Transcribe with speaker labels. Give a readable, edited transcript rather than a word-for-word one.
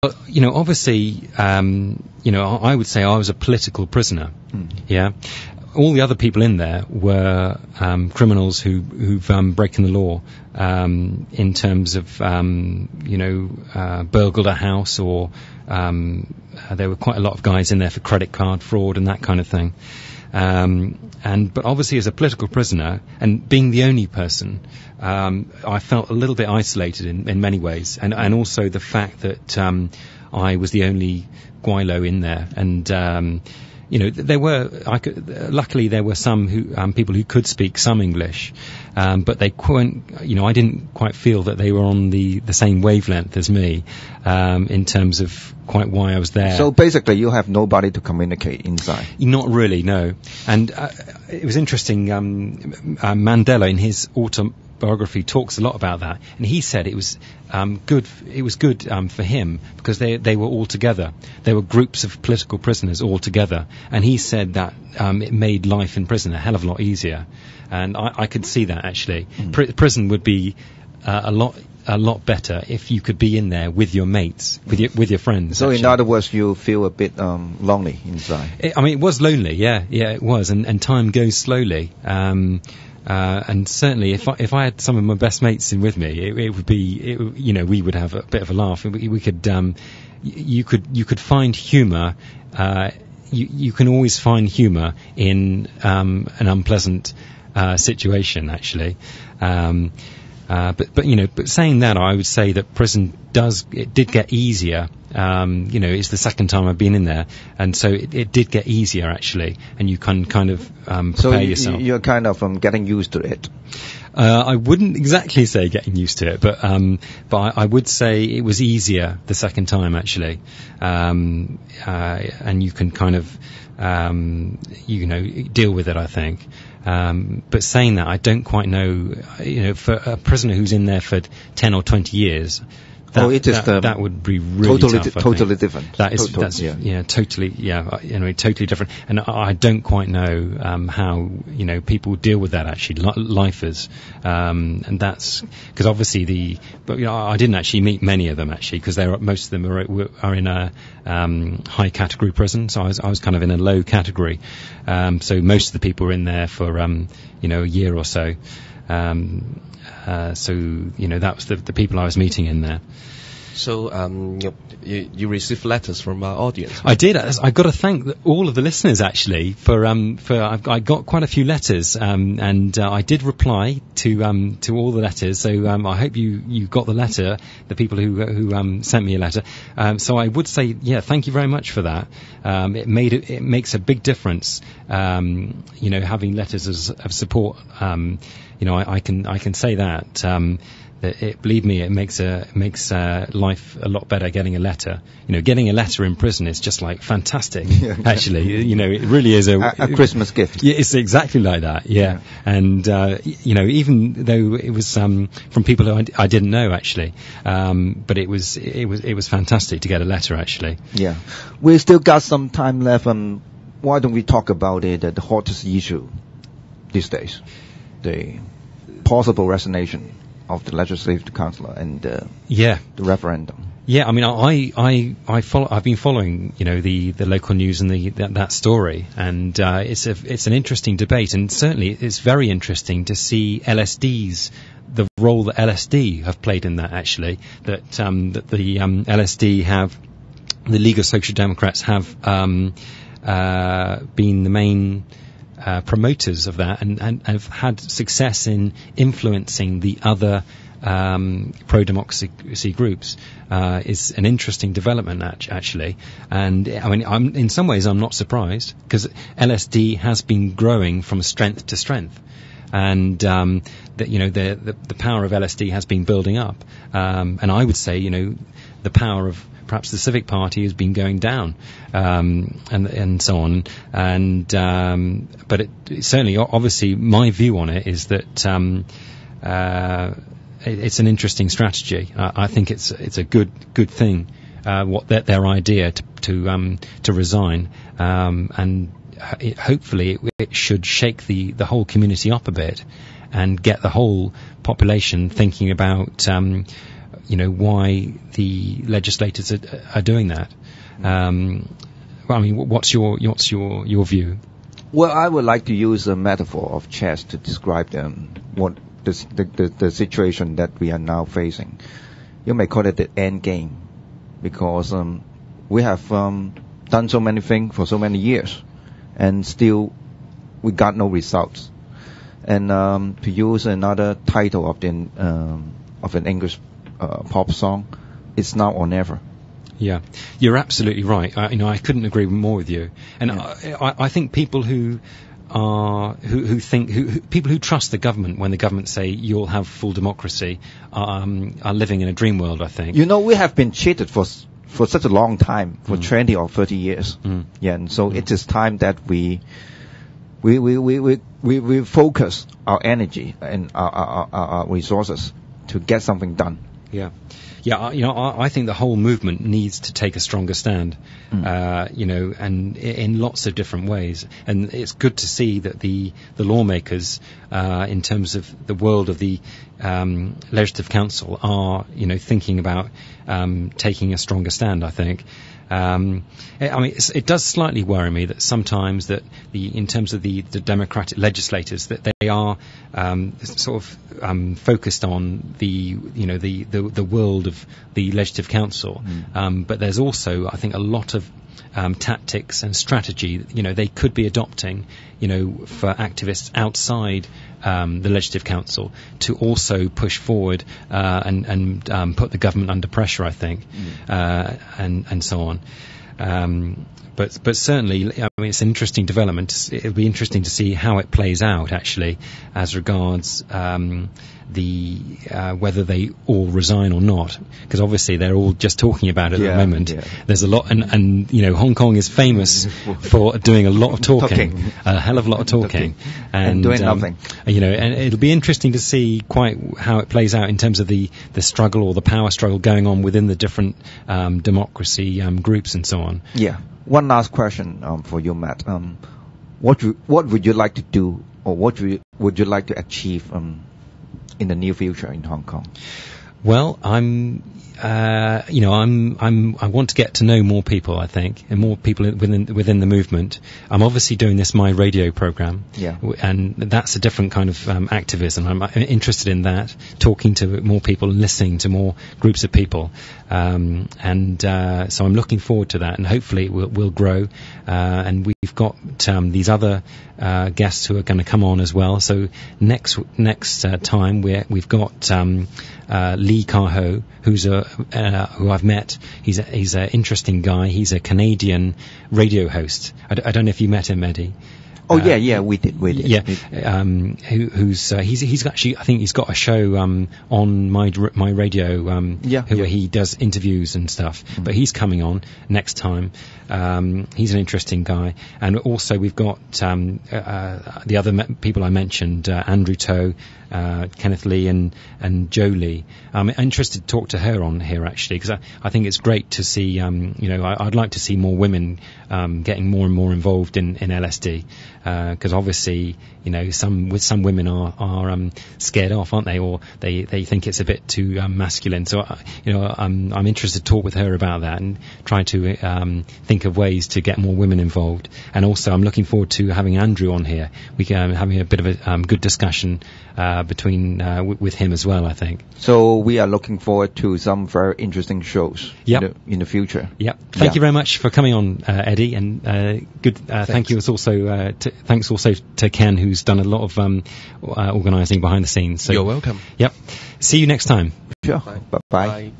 Speaker 1: Obviously, I would say I was a political prisoner. Yeah. All the other people in there were criminals who've broken the law in terms of, burgled a house, or there were quite a lot of guys in there for credit card fraud and that kind of thing. But obviously as a political prisoner, and being the only person, I felt a little bit isolated in many ways, and also the fact that I was the only Gwailo in there, and luckily there were some people who could speak some English, but they couldn't, I didn't quite feel that they were on the same wavelength as me, in terms of quite why I was there.
Speaker 2: So basically you have nobody to communicate inside? Not
Speaker 1: really, no. And it was interesting, Mandela in his autobiography talks a lot about that, and he said it was good for him because they were all together. There were groups of political prisoners all together, and he said that it made life in prison a hell of a lot easier, and I could see that actually. Prison would be a lot better if you could be in there with your mates, with your friends.
Speaker 2: So actually, in other words, you feel a bit lonely inside.
Speaker 1: It was lonely, yeah, it was, and time goes slowly. And certainly, if I had some of my best mates in with me, it would be, we would have a bit of a laugh. We could, you could find humour. You can always find humour in an unpleasant situation, actually. But saying that, I would say that prison did get easier. It's the second time I've been in there, and so it did get easier actually, and you can kind of prepare yourself.
Speaker 2: So you're kind of getting used to it.
Speaker 1: I wouldn't exactly say getting used to it, but I would say it was easier the second time actually, and you can kind of deal with it, I think. But saying that, I don't quite know, for a prisoner who's in there for 10 or 20 years, that would be really tough,
Speaker 2: totally different.
Speaker 1: Totally different. And I don't quite know how people deal with that actually, lifers, and that's because obviously I didn't actually meet many of them actually, because most of them are in a high category prison, so I was kind of in a low category, so most of the people were in there for a year or so. That was the people I was meeting in there.
Speaker 3: So you received letters from our audience.
Speaker 1: I did. I got to thank all of the listeners actually for I got quite a few letters, and I did reply to all the letters. So I hope you got the letter. The people who sent me a letter. So I would say, thank you very much for that. It makes a big difference. Having letters of support. I can say that. Believe me, it makes life a lot better getting a letter. Getting a letter in prison is just like fantastic. Actually, it really is a
Speaker 2: Christmas gift.
Speaker 1: Yeah, it's exactly like that. Yeah. And even though it was from people who I didn't know actually, but it was fantastic to get a letter actually.
Speaker 2: Yeah, we still got some time left. Why don't we talk about the hottest issue these days, the possible resignation of the Legislative Council and the referendum?
Speaker 1: Yeah, I mean, I've been following, the local news and that story, and it's an interesting debate, and certainly it's very interesting to see the role that LSD have played in that actually. That the LSD the League of Social Democrats have been the main promoters of that, and have had success in influencing the other pro-democracy groups, is an interesting development actually. And I mean, in some ways I'm not surprised, because LSD has been growing from strength to strength, and the power of LSD has been building up, and I would say the power of perhaps the Civic Party has been going down, and so on. And but it certainly, obviously, my view on it is that it's an interesting strategy. I think it's a good thing. Their idea to resign, and hopefully it should shake the whole community up a bit, and get the whole population thinking about why the legislators are doing that. Well, I mean, what's your view?
Speaker 2: Well, I would like to use a metaphor of chess to describe what the situation that we are now facing. You may call it the end game, because we have done so many things for so many years, and still we got no results. And to use another title of an English pop song, it's now or never.
Speaker 1: Yeah, you're absolutely right. I couldn't agree more with you. And I think people people who trust the government when the government say you'll have full democracy are living in a dream world, I think.
Speaker 2: We have been cheated for such a long time, for 20 or 30 years. Yeah, and so it is time that we focus our energy and our resources to get something done.
Speaker 1: Yeah. I think the whole movement needs to take a stronger stand, and in lots of different ways. And it's good to see that the lawmakers, in terms of the world of the Legislative Council, are thinking about taking a stronger stand, I think. It does slightly worry me that sometimes that in terms of the Democratic legislators, that they are focused on the world of the Legislative Council, but there's also, I think, a lot of tactics and strategy they could be adopting for activists outside the Legislative Council to also push forward and put the government under pressure, I think, and so on. But certainly, it's an interesting development. It'll be interesting to see how it plays out, actually, as regards whether they all resign or not, because obviously they're all just talking about it at the moment. Yeah. There's a lot, and Hong Kong is famous for doing a lot of talking, a hell of a lot of talking,
Speaker 2: and doing nothing.
Speaker 1: And it'll be interesting to see quite how it plays out in terms of the struggle or the power struggle going on within the different democracy groups and so on.
Speaker 2: Yeah. One last question for you, Matt. What would you like to do, or what would you like to achieve in the near future in Hong Kong?
Speaker 1: Well, I want to get to know more people, I think, and more people within the movement. I'm obviously doing this myradio program, and that's a different kind of activism. I'm interested in that, talking to more people and listening to more groups of people, and so I'm looking forward to that, and hopefully it will grow. And we've got these other guests who are going to come on as well. So next time we've got Lee Kar-ho, who I've met. He's an interesting guy. He's a Canadian radio host. I don't know if you met him, Eddie.
Speaker 2: Oh yeah, we did.
Speaker 1: Yeah, he's actually, I think he's got a show on my radio, where he does interviews and stuff. But he's coming on next time. He's an interesting guy, and also we've got the other people I mentioned, Andrew To, Kenneth Lee, and Joe Lee. I'm interested to talk to her on here actually, because I think it's great to see. I'd like to see more women getting more and more involved in LSD. Because obviously, some women are scared off, aren't they? Or they think it's a bit too masculine. So, I'm interested to talk with her about that and try to think of ways to get more women involved. And also, I'm looking forward to having Andrew on here. We can having a bit of a good discussion with him as well, I think.
Speaker 2: So we are looking forward to some very interesting shows in the future.
Speaker 1: Yep. Thank you very much for coming on, Eddie, and good. Thank you also. Thanks also to Ken, who's done a lot of organising behind the scenes. So,
Speaker 3: you're welcome.
Speaker 1: Yep. See you next time.
Speaker 2: Sure. Bye.